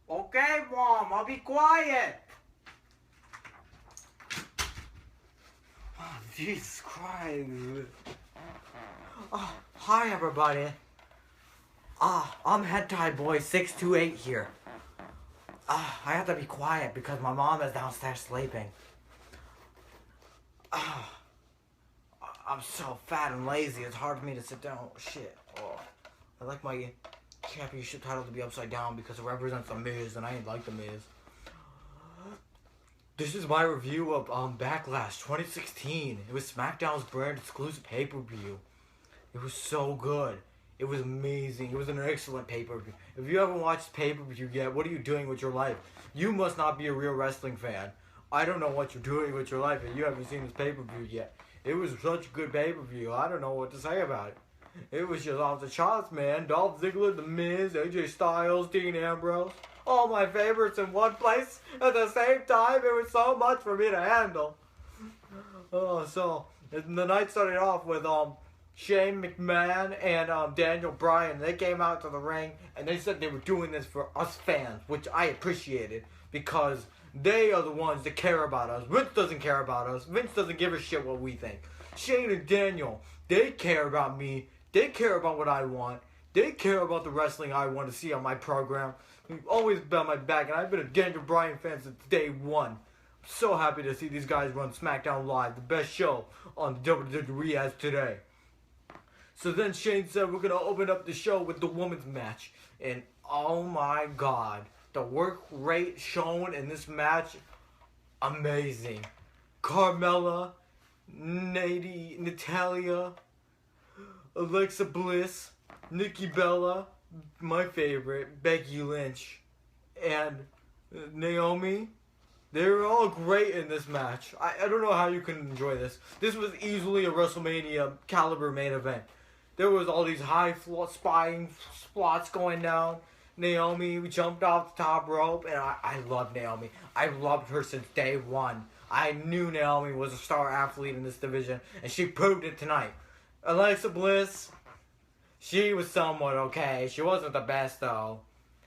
Okay, Mom, I'll be quiet. Oh, Jesus Christ. Oh, hi, everybody. I'm HentaiBoy628 here. I have to be quiet because my mom is downstairs sleeping. I'm so fat and lazy, it's hard for me to sit down. Oh, shit. Oh, I like my championship title to be upside down because it represents the Miz, and I ain't like the Miz. This is my review of Backlash 2016. It was SmackDown's brand exclusive pay-per-view. It was so good. It was amazing. It was an excellent pay-per-view. If you haven't watched pay-per-view yet, what are you doing with your life? You must not be a real wrestling fan. I don't know what you're doing with your life if you haven't seen this pay-per-view yet. It was such a good pay-per-view. I don't know what to say about it. It was just off the charts, man. Dolph Ziggler, The Miz, AJ Styles, Dean Ambrose. All my favorites in one place at the same time. It was so much for me to handle. So the night started off with Shane McMahon and Daniel Bryan. They came out to the ring and they said they were doing this for us fans, which I appreciated because they are the ones that care about us. Vince doesn't care about us. Vince doesn't give a shit what we think. Shane and Daniel, they care about me. They care about what I want. They care about the wrestling I want to see on my program. They've always been on my back, and I've been a Daniel Bryan fan since day one. I'm so happy to see these guys run SmackDown Live, the best show on the WWE as today. So then Shane said we're going to open up the show with the women's match. And oh my God, the work rate shown in this match, amazing. Carmella, Natalya, Alexa Bliss, Nikki Bella, my favorite, Becky Lynch, and Naomi. They were all great in this match. I don't know how you can enjoy this. This was easily a WrestleMania caliber main event. There was all these high spying spots going down. Naomi jumped off the top rope, and I love Naomi. I loved her since day one. I knew Naomi was a star athlete in this division, and she proved it tonight. Alexa Bliss, she was somewhat okay. She wasn't the best, though.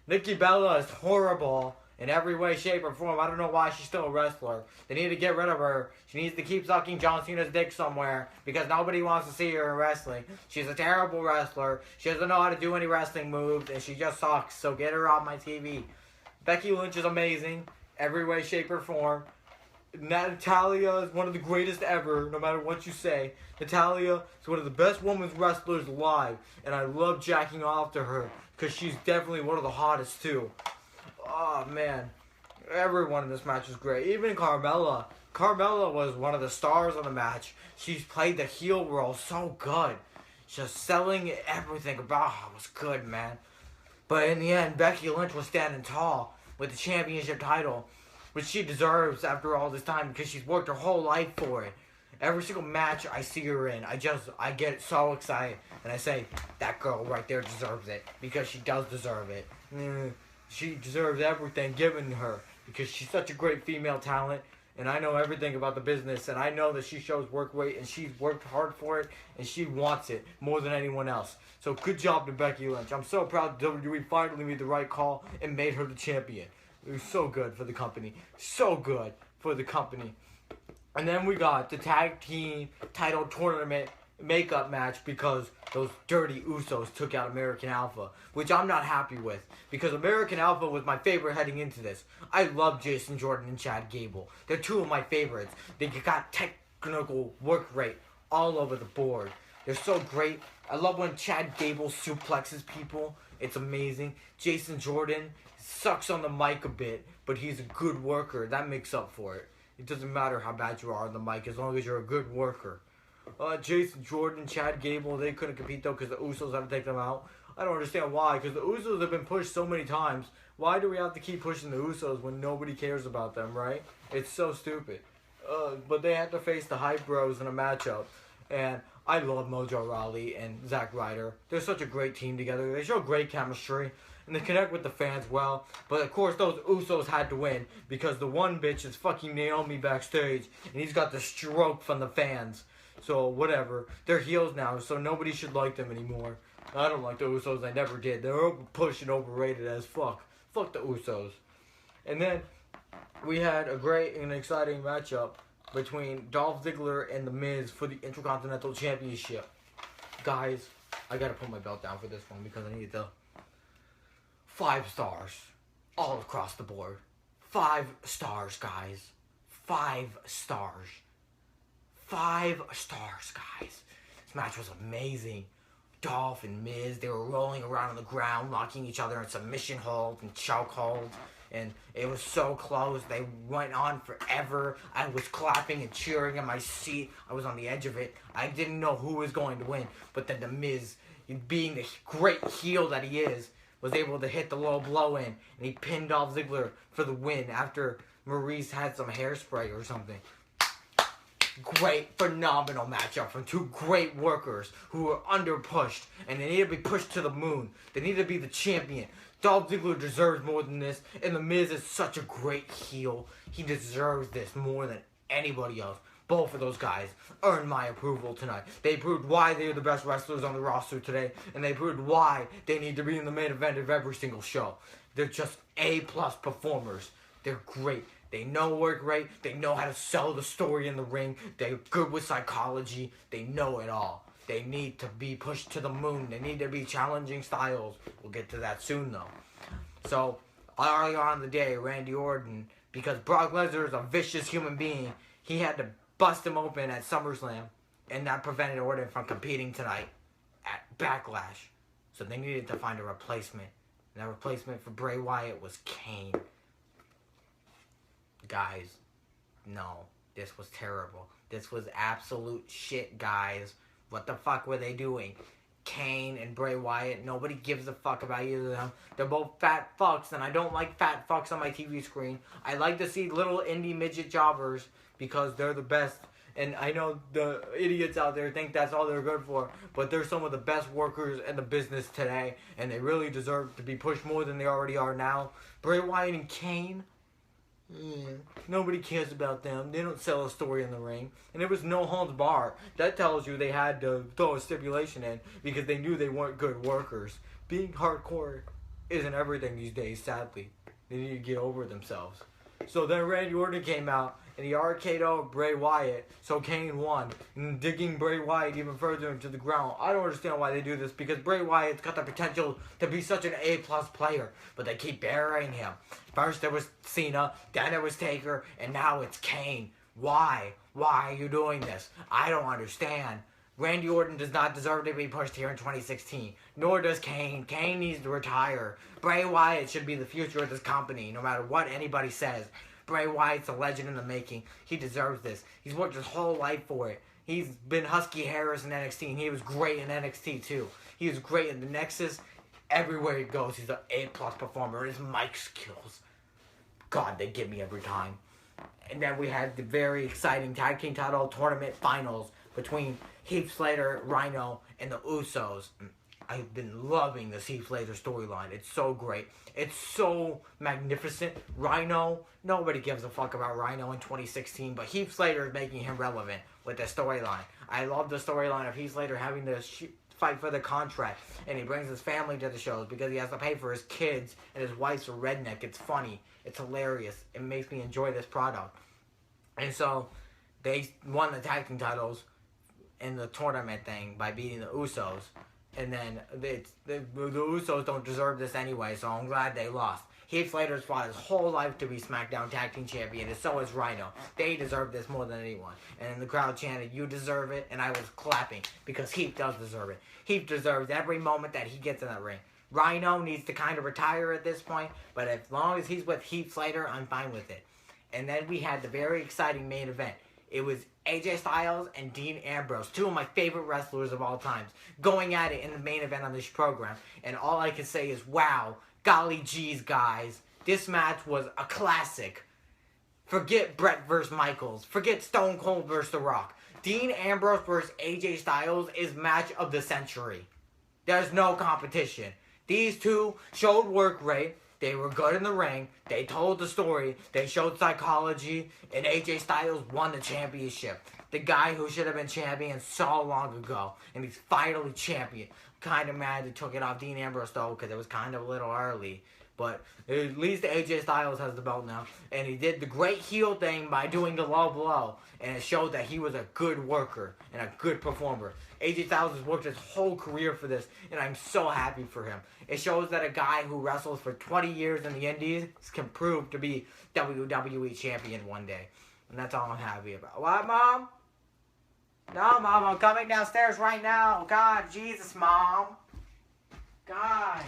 Nikki Bella is horrible in every way, shape, or form. I don't know why she's still a wrestler. They need to get rid of her. She needs to keep sucking John Cena's dick somewhere because nobody wants to see her in wrestling. She's a terrible wrestler. She doesn't know how to do any wrestling moves, and she just sucks, so get her off my TV. Becky Lynch is amazing, every way, shape, or form. Natalya is one of the greatest ever, no matter what you say. Natalya is one of the best women's wrestlers alive, and I love jacking off to her because she's definitely one of the hottest, too. Oh, man. Everyone in this match was great. Even Carmella. Carmella was one of the stars of the match. She's played the heel role so good. Just selling everything about her was good, man. But in the end, Becky Lynch was standing tall with the championship title, which she deserves after all this time because she's worked her whole life for it. Every single match I see her in, I get so excited. And I say, that girl right there deserves it because she does deserve it. She deserves everything given her because she's such a great female talent. And I know everything about the business. And I know that she shows work rate and she's worked hard for it. And she wants it more than anyone else. So good job to Becky Lynch. I'm so proud WWE finally made the right call and made her the champion. It was so good for the company. So good for the company. And then we got the tag team title tournament makeup match because those dirty Usos took out American Alpha, which I'm not happy with because American Alpha was my favorite heading into this. I love Jason Jordan and Chad Gable. They're two of my favorites. They got technical work rate all over the board. They're so great. I love when Chad Gable suplexes people. It's amazing. Jason Jordan sucks on the mic a bit, but he's a good worker. That makes up for it. It doesn't matter how bad you are on the mic as long as you're a good worker. Jason Jordan, Chad Gable, they couldn't compete though because the Usos had to take them out. I don't understand why, because the Usos have been pushed so many times. Why do we have to keep pushing the Usos when nobody cares about them, right? It's so stupid. But they had to face the Hype Bros in a matchup. And I love Mojo Rawley and Zack Ryder. They're such a great team together. They show great chemistry. And they connect with the fans well. But of course those Usos had to win. Because the one bitch is fucking Naomi backstage. And he's got the stroke from the fans. So whatever. They're heels now. So nobody should like them anymore. I don't like the Usos. I never did. They're pushed and overrated as fuck. Fuck the Usos. And then we had a great and exciting matchup between Dolph Ziggler and The Miz for the Intercontinental Championship. Guys, I gotta put my belt down for this one because I need the 5 stars all across the board. 5 stars, guys. 5 stars. 5 stars, guys. This match was amazing. Dolph and Miz, they were rolling around on the ground, locking each other in submission holds and choke holds. And it was so close. They went on forever. I was clapping and cheering in my seat. I was on the edge of it. I didn't know who was going to win. But then The Miz, being the great heel that he is, was able to hit the low blow in. And he pinned Dolph Ziggler for the win after Maurice had some hairspray or something. Great, phenomenal matchup from 2 great workers who were under pushed. And they need to be pushed to the moon. They need to be the champion. Dolph Ziggler deserves more than this, and The Miz is such a great heel. He deserves this more than anybody else. Both of those guys earned my approval tonight. They proved why they're the best wrestlers on the roster today, and they proved why they need to be in the main event of every single show. They're just A-plus performers. They're great. They know work rate. They know how to sell the story in the ring. They're good with psychology. They know it all. They need to be pushed to the moon. They need to be challenging styles. We'll get to that soon, though. So, early on in the day, Randy Orton, because Brock Lesnar is a vicious human being, he had to bust him open at SummerSlam, and that prevented Orton from competing tonight at Backlash. So they needed to find a replacement. And that replacement for Bray Wyatt was Kane. Guys, no. This was terrible. This was absolute shit, guys. What the fuck were they doing? Kane and Bray Wyatt, nobody gives a fuck about either of them. They're both fat fucks, and I don't like fat fucks on my TV screen. I like to see little indie midget jobbers because they're the best. And I know the idiots out there think that's all they're good for, but they're some of the best workers in the business today, and they really deserve to be pushed more than they already are now. Bray Wyatt and Kane, nobody cares about them. They don't sell a story in the ring. And it was no holds barred. That tells you they had to throw a stipulation in because they knew they weren't good workers. Being hardcore isn't everything these days, sadly. They need to get over themselves. So then Randy Orton came out and he RKO'd Bray Wyatt, so Kane won, and digging Bray Wyatt even further into the ground. I don't understand why they do this, because Bray Wyatt's got the potential to be such an A-plus player, but they keep burying him. First there was Cena, then it was Taker, and now it's Kane. Why? Why are you doing this? I don't understand. Randy Orton does not deserve to be pushed here in 2016. Nor does Kane. Kane needs to retire. Bray Wyatt should be the future of this company, no matter what anybody says. Bray Wyatt's a legend in the making. He deserves this. He's worked his whole life for it. He's been Husky Harris in NXT, and he was great in NXT too. He was great in the Nexus. Everywhere he goes, he's an A-plus performer. His mic skills, God, they get me every time. And then we had the very exciting Tag Team Title Tournament Finals between Heath Slater, Rhino, and the Usos. I've been loving this Heath Slater storyline. It's so great. It's so magnificent. Rhino, nobody gives a fuck about Rhino in 2016, but Heath Slater is making him relevant with the storyline. I love the storyline of Heath Slater having to fight for the contract, and he brings his family to the shows because he has to pay for his kids, and his wife's a redneck. It's funny. It's hilarious. It makes me enjoy this product. And so, they won the tag team titles in the tournament thing by beating the Usos. And then the Usos don't deserve this anyway, so I'm glad they lost. Heath Slater's fought his whole life to be SmackDown Tag Team Champion, and so is Rhino. They deserve this more than anyone. And the crowd chanted, "You deserve it," and I was clapping because Heath does deserve it. Heath deserves every moment that he gets in that ring. Rhino needs to kind of retire at this point, but as long as he's with Heath Slater, I'm fine with it. And then we had the very exciting main event. It was AJ Styles and Dean Ambrose, 2 of my favorite wrestlers of all times, going at it in the main event on this program. And all I can say is, wow, golly geez, guys. This match was a classic. Forget Brett vs. Michaels. Forget Stone Cold vs. The Rock. Dean Ambrose vs. AJ Styles is match of the century. There's no competition. These two showed work rate. They were good in the ring. They told the story. They showed psychology. And AJ Styles won the championship. The guy who should have been champion so long ago. And he's finally champion. Kind of mad they took it off Dean Ambrose, though, because it was kind of a little early. But at least AJ Styles has the belt now. And he did the great heel thing by doing the low blow. And it showed that he was a good worker and a good performer. AJ Styles has worked his whole career for this, and I'm so happy for him. It shows that a guy who wrestles for 20 years in the Indies can prove to be WWE champion one day. And that's all I'm happy about. What, Mom? No, Mom, I'm coming downstairs right now. God, Jesus, Mom. God.